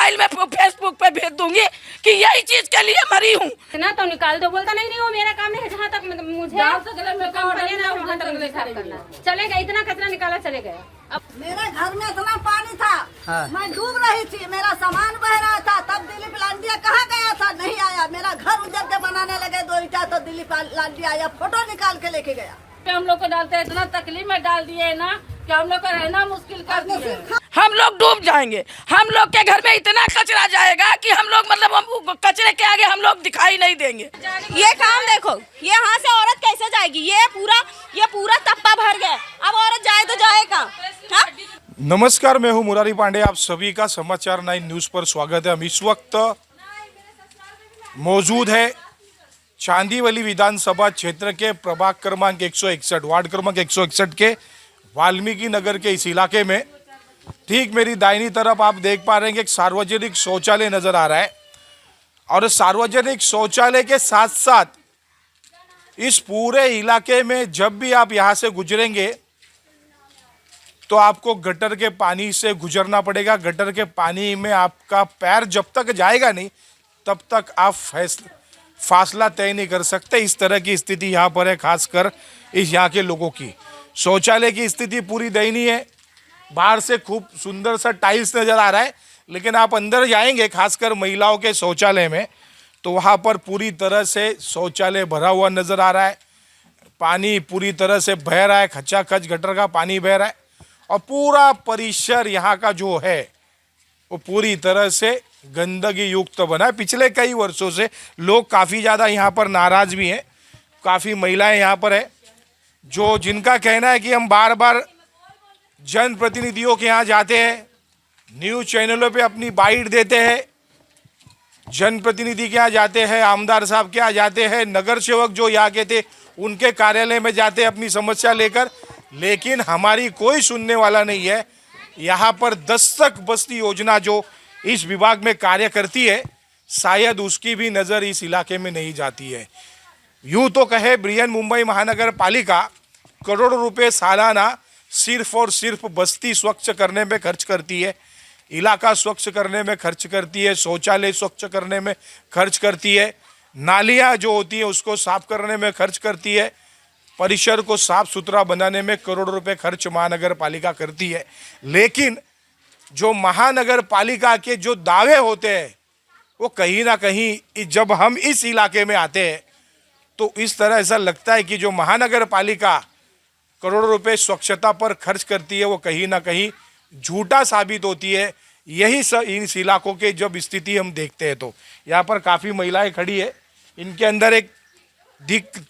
Mobile में Facebook पे भेज दूंगी कि यही चीज के लिए मरी हूँ। ना तो निकाल दो, बोलता नहीं वो मेरा काम है, जहाँ तक मुझे चलेगा, इतना कचरा निकाला चले गया। अब मेरे घर में इतना पानी था, मैं डूब रही थी, मेरा सामान बह रहा था, तब दिलीप लांडिया कहाँ गया था, नहीं आया। मेरा घर उजड़ के बनाने लगे 2 ईंटा, तो दिलीप लांडिया आया, फोटो निकाल के लेके गया। हम लोग को डालते इतना तकलीफ में डाल दिए ना कि हम लोग का रहना मुश्किल कर दिए। हम लोग डूब जाएंगे। हम लोग के घर में इतना कचरा जाएगा कि हम लोग मतलब हम कचरे के आगे हम लोग दिखाई नहीं देंगे। ये काम देखो, ये यहाँ से औरत कैसे जाएगी, ये पूरा तप्पा भर गया, अब औरत जाए तो जाए कहाँ? नमस्कार, मैं हूं मुरारी पांडे, आप सभी का समाचार 9 न्यूज़ पर स्वागत है। हम इस वक्त मौजूद है चांदीवली विधानसभा क्षेत्र के प्रभाग क्रमांक 161 वार्ड क्रमांक 161 के वाल्मीकि नगर के इस इलाके में। ठीक मेरी दाहिनी तरफ आप देख पा रहे हैं कि एक सार्वजनिक शौचालय नज़र आ रहा है, और सार्वजनिक शौचालय के साथ साथ इस पूरे इलाके में जब भी आप यहाँ से गुजरेंगे तो आपको गटर के पानी से गुजरना पड़ेगा। गटर के पानी में आपका पैर जब तक जाएगा नहीं तब तक आप फासला तय नहीं कर सकते। इस तरह की स्थिति यहाँ पर है, खासकर इस यहाँ के लोगों की। शौचालय की स्थिति पूरी दयनीय है। बाहर से खूब सुंदर सा टाइल्स नज़र आ रहा है, लेकिन आप अंदर जाएंगे खासकर महिलाओं के शौचालय में तो वहाँ पर पूरी तरह से शौचालय भरा हुआ नज़र आ रहा है। पानी पूरी तरह से बह रहा है, खचाखच गटर का पानी बह रहा है, और पूरा परिसर यहाँ का जो है वो पूरी तरह से गंदगी युक्त बना है। पिछले कई वर्षों से लोग काफ़ी ज़्यादा यहाँ पर नाराज़ भी हैं। काफ़ी महिलाएं यहाँ पर है जो जिनका कहना है कि हम बार बार जनप्रतिनिधियों के यहाँ जाते हैं, न्यूज़ चैनलों पे अपनी बाइट देते हैं, जनप्रतिनिधि के यहाँ जाते हैं, आमदार साहब के यहाँ जाते हैं, नगर सेवक जो यहाँ के थे उनके कार्यालय में जाते हैं अपनी समस्या लेकर, लेकिन हमारी कोई सुनने वाला नहीं है। यहाँ पर दस्तक बस्ती योजना जो इस विभाग में कार्य करती है, शायद उसकी भी नज़र इस इलाके में नहीं जाती है। यूँ तो कहे बृहन मुंबई महानगर पालिका करोड़ों रुपए सालाना सिर्फ और सिर्फ बस्ती स्वच्छ करने में खर्च करती है, इलाका स्वच्छ करने में खर्च करती है, शौचालय स्वच्छ करने में खर्च करती है, नालियाँ जो होती है उसको साफ करने में खर्च करती है, परिसर को साफ सुथरा बनाने में करोड़ों रुपए खर्च महानगर पालिका करती है। लेकिन जो महानगर पालिका के जो दावे होते हैं वो कहीं ना कहीं जब हम इस इलाके में आते हैं तो इस तरह ऐसा लगता है कि जो महानगर पालिका करोड़ों रुपए स्वच्छता पर खर्च करती है वो कहीं ना कहीं झूठा साबित होती है। यही इस इलाकों के जब स्थिति हम देखते हैं तो यहाँ पर काफ़ी महिलाएं खड़ी है, इनके अंदर एक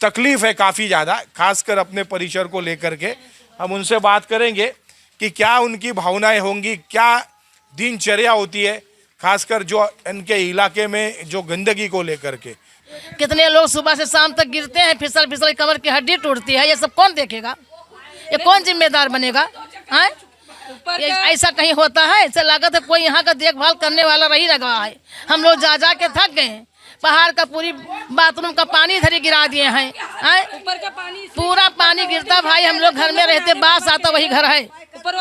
तकलीफ है काफ़ी ज़्यादा, खासकर अपने परिसर को लेकर के। हम उनसे बात करेंगे कि क्या उनकी भावनाएं होंगी, क्या दिनचर्या होती है, खासकर जो इनके इलाके में जो गंदगी को लेकर के। कितने लोग सुबह से शाम तक गिरते हैं, फिसल फिसल कमर की हड्डी टूटती है, ये सब कौन देखेगा, ये कौन जिम्मेदार बनेगा? हाँ, ऐसा कहीं होता है? ऐसा लागत है कोई यहाँ का देखभाल करने वाला रही लगा है। हम लोग जा जा के थक गए हैं, पहाड़ का पूरी बाथरूम का पानी इधर ही गिरा दिए हैं। ऊपर का पानी पूरा पानी गिरता भाई, हम लोग घर में रहते बास आता वही घर है।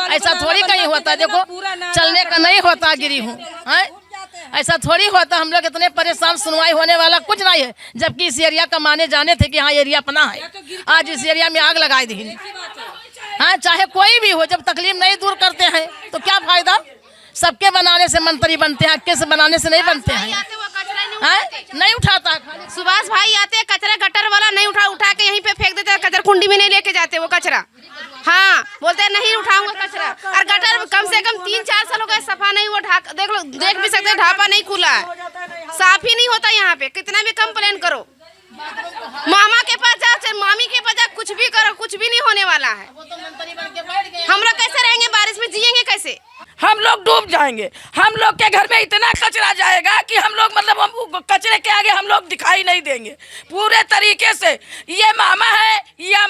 ऐसा थोड़ी कहीं होता, देखो चलने का नहीं होता, गिरी हूँ। ऐसा थोड़ी होता, हम लोग इतने परेशान, सुनवाई होने वाला कुछ नहीं है। जबकि इस एरिया का माने जाने थे कि हाँ एरिया अपना है, आज इस एरिया में आग लगाई दी। हाँ, चाहे कोई भी हो, जब तकलीफ नहीं दूर करते हैं तो क्या फायदा? सबके बनाने से मंत्री बनते हैं, अक्के से बनाने से नहीं बनते हैं। नहीं उठाता, सुभाष भाई आते कचरा गटर वाला नहीं उठा के यहीं पे फेंक देते, कचरा कुंडी में नहीं लेके जाते वो कचरा। हाँ, बोलते नहीं उठाऊंगा कचरा, और गटर कम से कम 3-4 साल हो गए सफा नहीं हुआ। देख भी सकते, ढापा नहीं खुला है, साफ ही नहीं होता यहाँ पे। कितना भी कंप्लेन करो, मामा के पास जाओ, मामी के पास जाओ, कुछ भी करो, कुछ भी नहीं होने वाला है। हम लोग कैसे रहेंगे, बारिश में जिएंगे कैसे? हम लोग डूब जाएंगे। हम लोग के घर में इतना कचरा जाएगा कि हम लोग मतलब हम कचरे के आगे हम लोग दिखाई नहीं देंगे पूरे तरीके से। ये मामा है या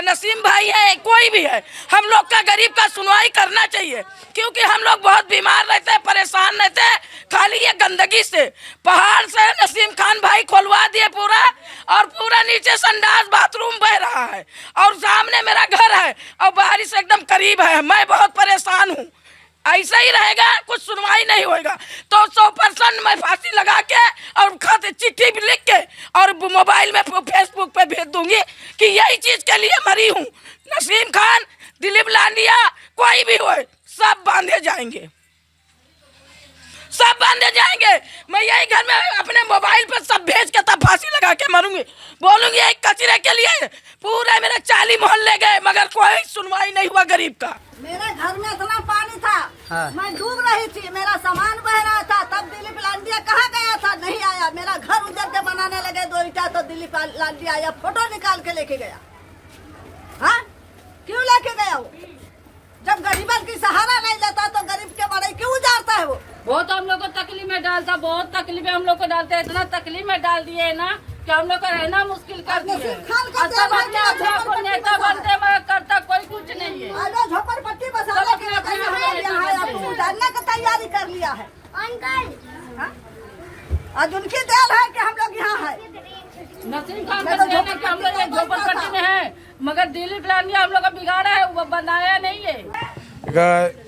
नसीम भाई है, कोई भी है, हम लोग का गरीब का सुनवाई करना चाहिए, क्योंकि हम लोग बहुत बीमार रहते हैं, परेशान रहते हैं खाली ये गंदगी से। पहाड़ से नसीम खान भाई खोलवा दिए पूरा, और पूरा नीचे संडास बाथरूम बह रहा है, और सामने मेरा घर है और बारिश एकदम करीब है। मैं बहुत परेशान हूँ। ऐसा ही रहेगा, कुछ सुनवाई नहीं होगा तो 100% मैं फांसी लगा के और खाते चिट्ठी भी लिख के और मोबाइल में फेसबुक पे भेज दूंगी कि यही चीज के लिए मरी हूँ। नसीम खान, दिलीप लांडिया, कोई भी हो, सब बांधे जाएंगे, सब बांधे जाएंगे। मैं यही घर में अपने मोबाइल पर सब भेज के तब फांसी लगा के मरूंगी। बोलूंगी एक कचरे के लिए पूरे मेरे 40 मोहल्ले गए मगर कोई सुनवाई नहीं हुआ गरीब का। मेरे घर में इतना पानी था, मैं डूब रही थी, मेरा सामान बह रहा था, तब दिलीप लांडिया कहाँ गया था, नहीं आया। मेरा घर उजर के बनाने लगे 2 ईंटा तो दिलीप लांडिया आया, फोटो निकाल के लेके गया। हाँ, क्यों लेके गया वो? जब गरीबन की सहारा नहीं लेता तो गरीब के बड़े क्यों उजाड़ता है वो? बहुत हम लोग को तकलीफ में डालता, बहुत तकलीफ हम लोग को डालते हैं, इतना तकलीफ में डाल दिए ना कि हम लोग का रहना मुश्किल कर दिए। नेता बनते मगर करता कोई कुछ नहीं है। झोपड़पट्टी बसाने के लिए उजाड़ने का तैयारी कर लिया है। आज उनकी देन है कि हम लोग यहाँ है। नसीम खान का देन है कि हम लोग एक झोपड़पट्टी में है, मगर दिलीप लांडिया हम लोग का बिगाड़ा है, वो बनाया नहीं है।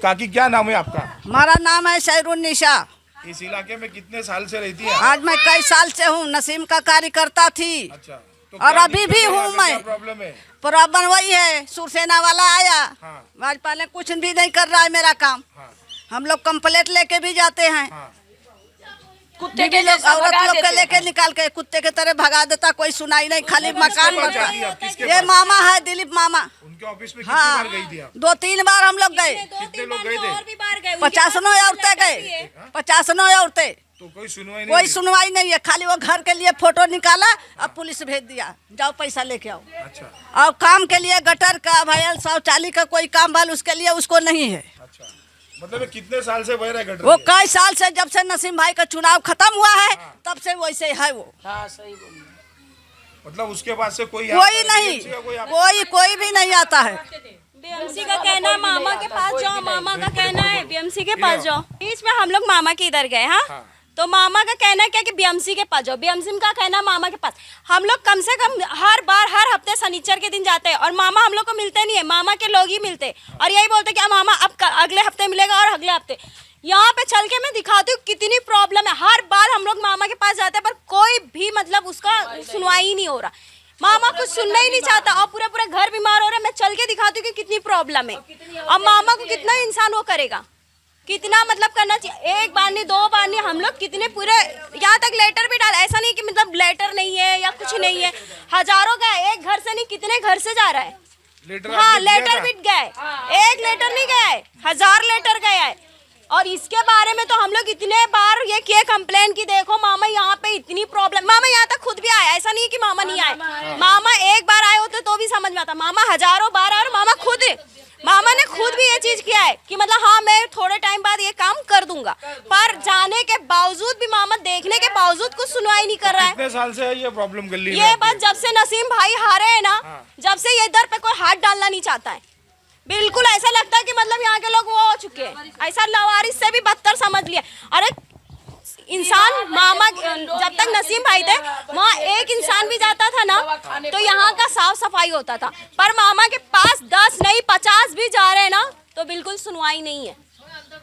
काकी क्या नाम है आपका? हमारा नाम है शहरुन्निशा। इस इलाके में कितने साल से रहती है? आज मैं कई साल से हूँ, नसीम का कार्यकर्ता थी। अच्छा, तो और क्या अभी भी दिक्कत है? हूँ क्या मैं। प्रॉब्लम है? प्रॉब्लम वही है, शिवसेना वाला आया, हाँ। आज पहले कुछ भी नहीं कर रहा है मेरा काम। हाँ। हम लोग कंप्लेंट लेके भी जाते हैं, हाँ। कुत्ते बीबी लोग औरत लोग के लेके निकाल के कुत्ते के तरह भगा देता, कोई सुनाई नहीं, खाली मकान बनता। जाती है आप? किसके ये पास? मामा है, दिलीप मामा। उनके ऑफिस में कितनी हाँ, बार गई थी आप? 2-3 बार हम लोग गए। कितने लोग गए थे? 50 औरतें गए, 50 औरतें। तो कोई सुनवाई नहीं कोई हुई? सुनवाई नहीं है, खाली वो घर के लिए फोटो निकाला और पुलिस भेज दिया, जाओ पैसा लेके आओ। अच्छा। और काम के लिए गटर का भयल शौचालय का कोई काम वाल उसके लिए उसको नहीं है। अच्छा, मतलब ये कितने साल से बह रहा है गटर? वो कई साल से, जब से नसीम भाई का चुनाव खत्म हुआ है तब से वैसे है वो। हाँ, सही बोल। मतलब उसके पास से कोई कोई नहीं, कोई भी नहीं आता है। बीएमसी का कहना है मामा के पास जाओ, मामा का कहना है बीएमसी के पास जाओ। बीच में हम लोग मामा के इधर गए। हाँ, तो मामा का कहना है क्या कि बीएमसी के पास जाओ, बीएमसी का कहना है मामा के पास। हम लोग कम से कम हर बार हर हफ्ते शनिचर के दिन जाते हैं और मामा हम लोग को मिलते नहीं है, मामा के लोग ही मिलते और यही बोलते कि मामा अब अगले हफ्ते मिलेगा और अगले हफ्ते। यहाँ पे चल के मैं दिखाती हूँ कितनी प्रॉब्लम है। हर बार हम लोग मामा के पास जाते हैं पर कोई भी मतलब उसका सुनवाई ही नहीं हो रहा, मामा कुछ सुनना ही नहीं चाहता और पूरा पूरा घर बीमार हो रहा है। मैं चल के दिखाती हूँ कि कितनी प्रॉब्लम है। अब मामा को कितना इंसान वो करेगा, कितना मतलब करना चाहिए। 1 बार नहीं 2 बार नहीं, हम लोग कितने पूरे यहाँ तक लेटर भी डाल, ऐसा नहीं कि मतलब लेटर नहीं है या कुछ नहीं है, हजारों का है, एक घर से नहीं कितने घर से जा रहा है। हाँ, लेटर भी गए, एक लेटर नहीं गया है, 1000 लेटर गया है। और इसके बारे में तो हम लोग इतने बार ये किए कंप्लेन की देखो मामा यहाँ पे इतनी प्रॉब्लम। मामा यहाँ तक खुद भी आया, ऐसा नहीं है कि मामा नहीं आए, मामा एक बार आए होते तो भी समझ में आता, मामा हजारों बार आए और मामा ने खुद भी ये चीज किया है कि मतलब हाँ मैं थोड़े टाइम बाद ये काम कर दूंगा, पर जाने के बावजूद भी मामा देखने के बावजूद कुछ सुनवाई नहीं कर रहा है। कितने साल से है ये प्रॉब्लम गली में? ये बस जब से नसीम भाई हारे हैं ना, जब से ये इधर पे कोई हाथ डालना नहीं चाहता है। बिल्कुल ऐसा लगता है कि मतलब यहाँ के लोग वो हो चुके हैं, ऐसा लवारिस से भी बदतर समझ लिया। अरे इंसान मामा जब तक नसीम भाई थे वहाँ एक इंसान भी जाता था ना तो यहाँ का साफ सफाई होता था, पर मामा के पास 10 नहीं 50 भी जा रहे हैं ना तो बिल्कुल सुनवाई नहीं है।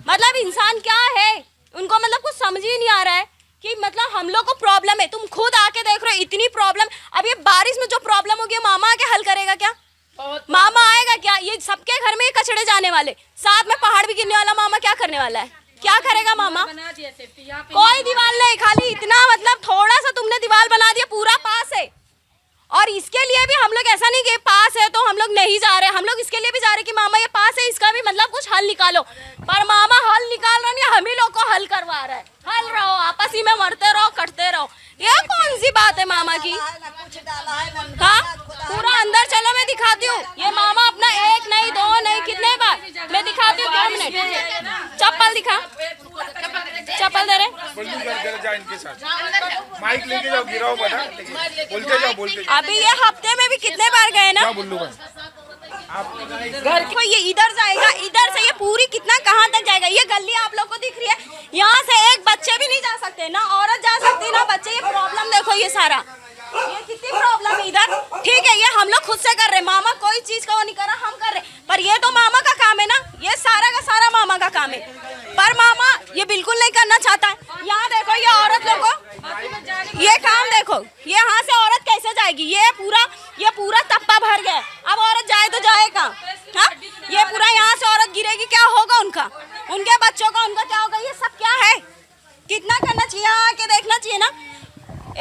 मतलब इंसान क्या है, उनको मतलब कुछ समझ ही नहीं आ रहा है कि मतलब हम लोग को प्रॉब्लम है। तुम खुद आके देख रहे हो इतनी प्रॉब्लम। अब ये बारिश में जो प्रॉब्लम होगी मामा आके हल करेगा क्या? मामा आएगा क्या? ये सबके घर में कचड़े जाने वाले, साथ में पहाड़ भी गिरने वाला, मामा क्या करने वाला है? क्या करेगा मामा? कोई दीवार नहीं, खाली इतना मतलब थोड़ा सा तुमने दीवार बना दिया, पूरा पास है। और इसके लिए भी हम लोग ऐसा नहीं कि पास है तो हम लोग नहीं जा रहे, हम लोग इसके लिए भी जा रहे कि मामा ये पास है, इसका भी मतलब कुछ हल निकालो। पर मामा हल निकाल रहा नहीं, हम ही लोग को हल करवा रहा है। हल रहो, आपस ही में मरते रहो, कटते रहो, ये कौन सी बात है मामा की? हाँ, पूरा अंदर चलो मैं दिखाती हूँ। ये मामा अपना 1 नहीं 2 नहीं कितने बार मैं दिखाती हूँ। 2 मिनट चप्पल दिखा, चप्पल दे रहे इनके साथ माइक लेके जाओ, गिराओ बना, बोलते जाओ। अभी ये हफ्ते में भी कितने बार गए ना। घर को ये इधर जाएगा, इधर से ये पूरी कितना कहाँ तक जाएगा? ये गली आप लोग को दिख रही है, यहाँ से एक बच्चे भी नहीं जा सकते, ना औरत जा सकती ना बच्चे। ये प्रॉब्लम देखो, ये सारा ये कितनी प्रॉब्लम है इधर। ठीक है, ये हम लोग खुद से कर रहे हैं, मामा कोई चीज का वो नहीं कर रहा, हम कर रहे हैं। पर ये तो मामा का काम है ना, ये सारा का सारा मामा का काम है, पर मामा ये बिल्कुल नहीं करना चाहता है। यहाँ देखो ये औरत लोगों को ये काम देखो, ये यहाँ से औरत कैसे जाएगी, ये पूरा तप्पा भर गया। अब औरत जाए तो जाए कहाँ? हाँ, ये पूरा यहाँ से औरत गिरेगी, क्या होगा उनका, उनके बच्चों का, उनका क्या होगा? ये सब क्या है? कितना करना चाहिए, यहाँ आके देखना चाहिए ना।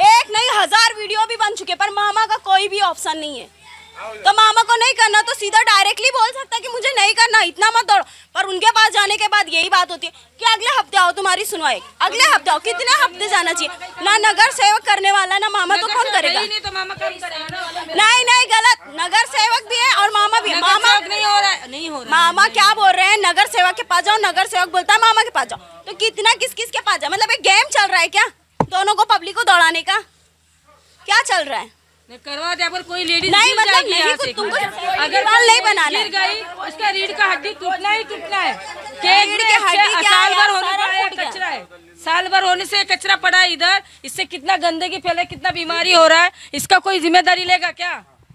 एक नहीं 1000 वीडियो भी बन चुके, पर मामा का कोई भी ऑप्शन नहीं है। तो मामा को नहीं करना तो सीधा डायरेक्टली बोल सकता कि मुझे नहीं करना, इतना मत दौड़ो। पर उनके पास जाने के बाद यही बात होती है कि अगले हफ्ते आओ, तुम्हारी सुनवाई अगले हफ्ते आओ। कितने हफ्ते जाना चाहिए? ना नगर सेवक करने वाला ना मामा, तो कौन करेगा? नहीं गलत, नगर सेवक भी है और मामा भी है। मामा नहीं हो रहा। मामा क्या बोल रहे हैं, नगर सेवक के पास जाओ, नगर सेवक बोलता है मामा के पास जाओ। तो कितना किस के पास जाओ? मतलब एक गेम चल रहा है क्या दोनों को, पब्लिक को दौड़ाने का? क्या चल रहा है? करवा दे, पर कोई लेडीज नहीं मतलब नहीं कुछ तुमको अगर नहीं बनाना गिर गई, उसका रीढ़ का हड्डी टूटना ही टूटना है। रीढ़ की हड्डी क्या साल भर है? होने सारा पर कचरा है, साल भर होने से कचरा पड़ा है इधर, इससे कितना गंदगी फैले, कितना बीमारी हो रहा है। इसका कोई जिम्मेदारी लेगा क्या?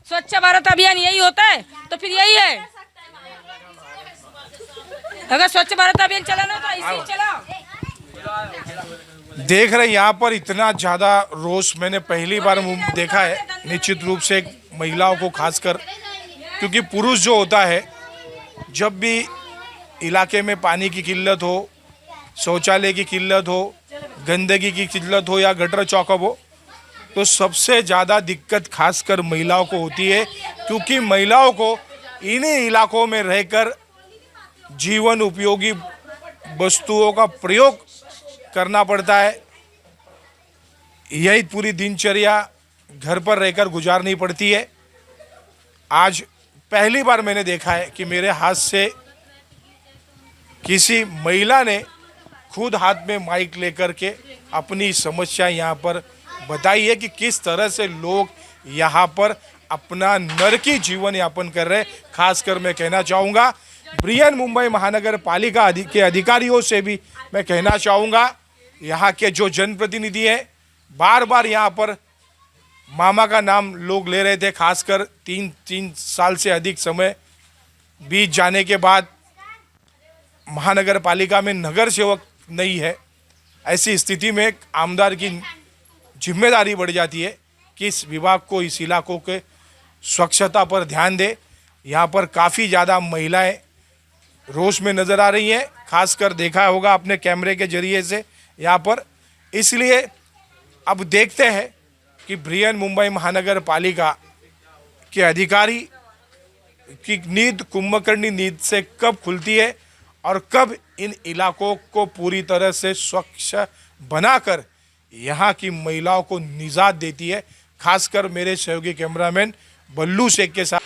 स्वच्छ भारत अभियान यही होता है तो फिर यही है। अगर स्वच्छ भारत अभियान चलाना तो इसी चलाओ। देख रहे यहाँ पर इतना ज़्यादा रोष मैंने पहली बार देखा है, निश्चित रूप से महिलाओं को खासकर, क्योंकि पुरुष जो होता है जब भी इलाके में पानी की किल्लत हो, शौचालय की किल्लत हो, गंदगी की किल्लत हो या गटर चौकअप हो, तो सबसे ज़्यादा दिक्कत खासकर महिलाओं को होती है, क्योंकि महिलाओं को इन्हीं इलाकों में रहकर जीवन उपयोगी वस्तुओं का प्रयोग करना पड़ता है। यही पूरी दिनचर्या घर पर रहकर गुजारनी पड़ती है। आज पहली बार मैंने देखा है कि मेरे हाथ से किसी महिला ने खुद हाथ में माइक लेकर के अपनी समस्या यहाँ पर बताई है कि किस तरह से लोग यहाँ पर अपना नरकी जीवन यापन कर रहे हैं। खासकर मैं कहना चाहूँगा बृहन मुंबई महानगर पालिका के अधिकारियों से भी मैं कहना चाहूँगा, यहाँ के जो जनप्रतिनिधि हैं, बार बार यहाँ पर मामा का नाम लोग ले रहे थे। खासकर तीन साल से अधिक समय बीत जाने के बाद महानगर पालिका में नगर सेवक नहीं है। ऐसी स्थिति में आमदार की जिम्मेदारी बढ़ जाती है कि इस विभाग को, इस इलाकों के स्वच्छता पर ध्यान दे। यहाँ पर काफ़ी ज़्यादा महिलाएं रोष में नज़र आ रही हैं, खासकर देखा होगा अपने कैमरे के जरिए से यहाँ पर। इसलिए अब देखते हैं कि बृहन मुंबई महानगर पालिका के अधिकारी की नींद कुंभकर्णी नींद से कब खुलती है और कब इन इलाकों को पूरी तरह से स्वच्छ बनाकर यहाँ की महिलाओं को निजात देती है। खासकर मेरे सहयोगी कैमरामैन बल्लू शेख के साथ।